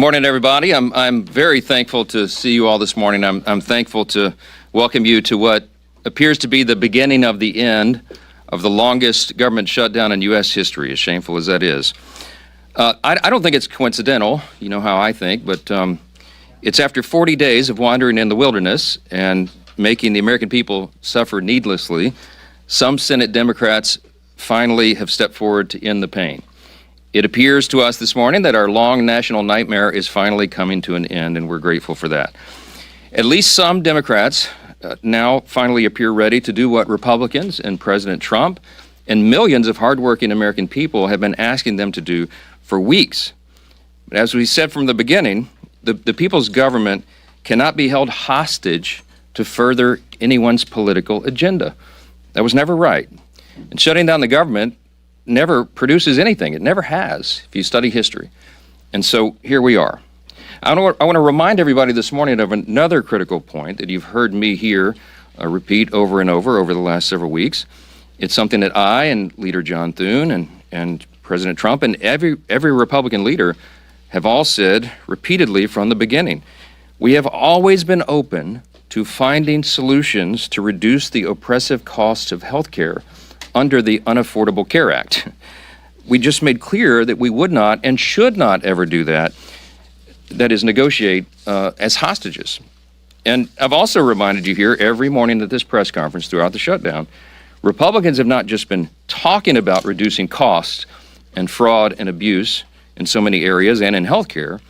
Morning, everybody. I'm very thankful to see you all this morning. I'm thankful to welcome you to what appears to be the beginning of the end of the longest government shutdown in U.S. history, as shameful as that is. I don't think it's coincidental, you know how I think, but it's after 40 days of wandering in the wilderness and making the American people suffer needlessly, some Senate Democrats finally have stepped forward to end the pain. It appears to us this morning that our long national nightmare is finally coming to an end, and we're grateful for that. At least some Democrats now finally appear ready to do what Republicans and President Trump and millions of hardworking American people have been asking them to do for weeks. But as we said from the beginning, the people's government cannot be held hostage to further anyone's political agenda. That was never right. And shutting down the government never produces anything. It never has, if you study history. And so here we are. I want to remind everybody this morning of another critical point that you've heard me here repeat over and over the last several weeks. It's something that I and Leader John Thune and President Trump and every Republican leader have all said repeatedly from the beginning. We have always been open to finding solutions to reduce the oppressive costs of health care under the Unaffordable Care Act. We just made clear that we would not and should not ever do that, that is, negotiate as hostages. And I've also reminded you here every morning at this press conference throughout the shutdown, Republicans have not just been talking about reducing costs and fraud and abuse in so many areas and in healthcare.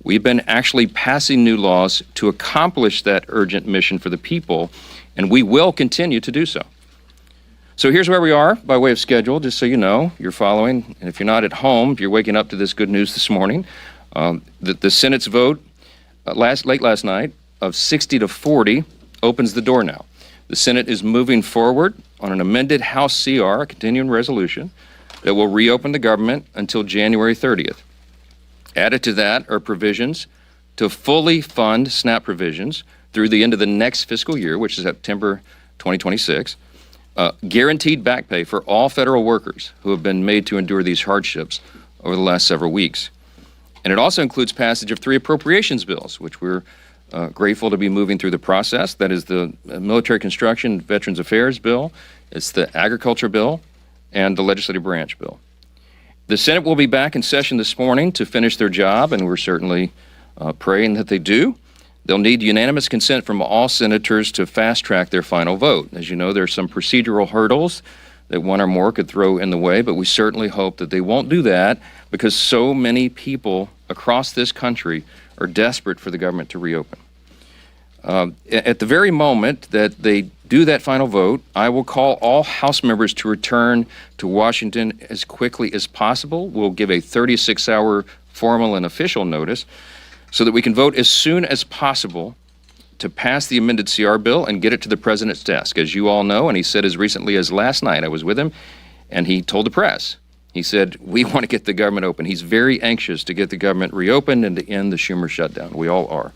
We've been actually passing new laws to accomplish that urgent mission for the people, and we will continue to do so. So here's where we are by way of schedule, just so you know, you're following. And if you're not at home, if you're waking up to this good news this morning, the Senate's vote late last night of 60 to 40 opens the door now. The Senate is moving forward on an amended House CR, a continuing resolution, that will reopen the government until January 30th. Added to that are provisions to fully fund SNAP provisions through the end of the next fiscal year, which is September 2026. Guaranteed back pay for all federal workers who have been made to endure these hardships over the last several weeks. And it also includes passage of 3 appropriations bills, which we're grateful to be moving through the process. That is the Military Construction Veterans Affairs bill, it's the Agriculture bill, and the Legislative Branch bill. The Senate will be back in session this morning to finish their job, and we're certainly praying that they do. They'll need unanimous consent from all senators to fast-track their final vote. As you know, there are some procedural hurdles that one or more could throw in the way, but we certainly hope that they won't do that because so many people across this country are desperate for the government to reopen. At the very moment that they do that final vote, I will call all House members to return to Washington as quickly as possible. We'll give a 36-hour formal and official notice so that we can vote as soon as possible to pass the amended CR bill and get it to the president's desk. As you all know, and he said as recently as last night, I was with him, and he told the press, he said, we want to get the government open. He's very anxious to get the government reopened and to end the Schumer shutdown. We all are.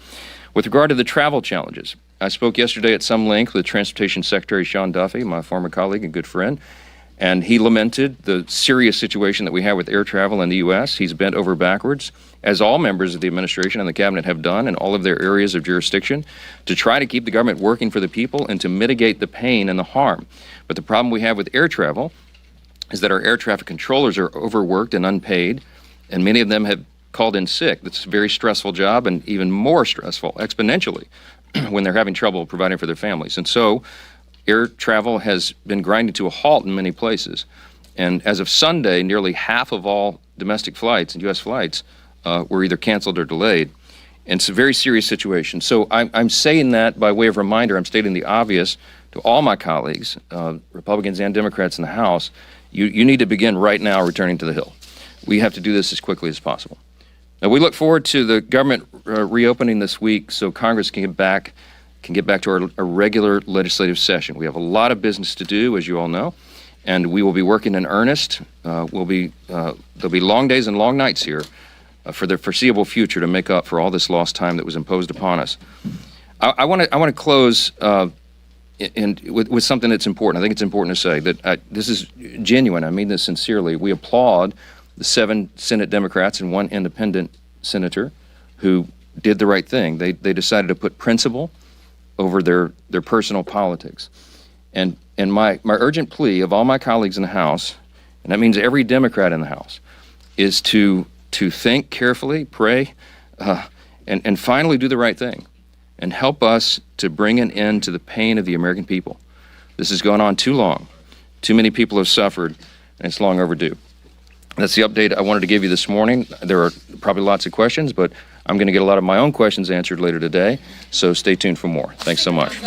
With regard to the travel challenges, I spoke yesterday at some length with Transportation Secretary Sean Duffy, my former colleague and good friend, and he lamented the serious situation that we have with air travel in the U.S. He's bent over backwards, as all members of the administration and the cabinet have done in all of their areas of jurisdiction, to try to keep the government working for the people and to mitigate the pain and the harm. But the problem we have with air travel is that our air traffic controllers are overworked and unpaid, and many of them have called in sick. That's a very stressful job, and even more stressful exponentially when they're having trouble providing for their families. And so air travel has been grinding to a halt in many places. And as of Sunday, nearly half of all domestic flights and U.S. flights were either canceled or delayed. And it's a very serious situation. So I'm saying that by way of reminder. I'm stating the obvious to all my colleagues, Republicans and Democrats in the House. You need to begin right now returning to the Hill. We have to do this as quickly as possible. Now, we look forward to the government reopening this week so Congress can get back to our regular legislative session. We have a lot of business to do, as you all know, and we will be working in earnest. There'll be long days and long nights here for the foreseeable future to make up for all this lost time that was imposed upon us. I want to close with something that's important. I think it's important to say that this is genuine. I mean this sincerely. We applaud the 7 Senate Democrats and 1 independent senator who did the right thing. They decided to put principle over their personal politics. And my urgent plea of all my colleagues in the House, and that means every Democrat in the House, is to think carefully, pray, and finally do the right thing and help us to bring an end to the pain of the American people. This has gone on too long. Too many people have suffered, and it's long overdue. That's the update I wanted to give you this morning. There are probably lots of questions, but I'm going to get a lot of my own questions answered later today, so stay tuned for more. Thanks so much.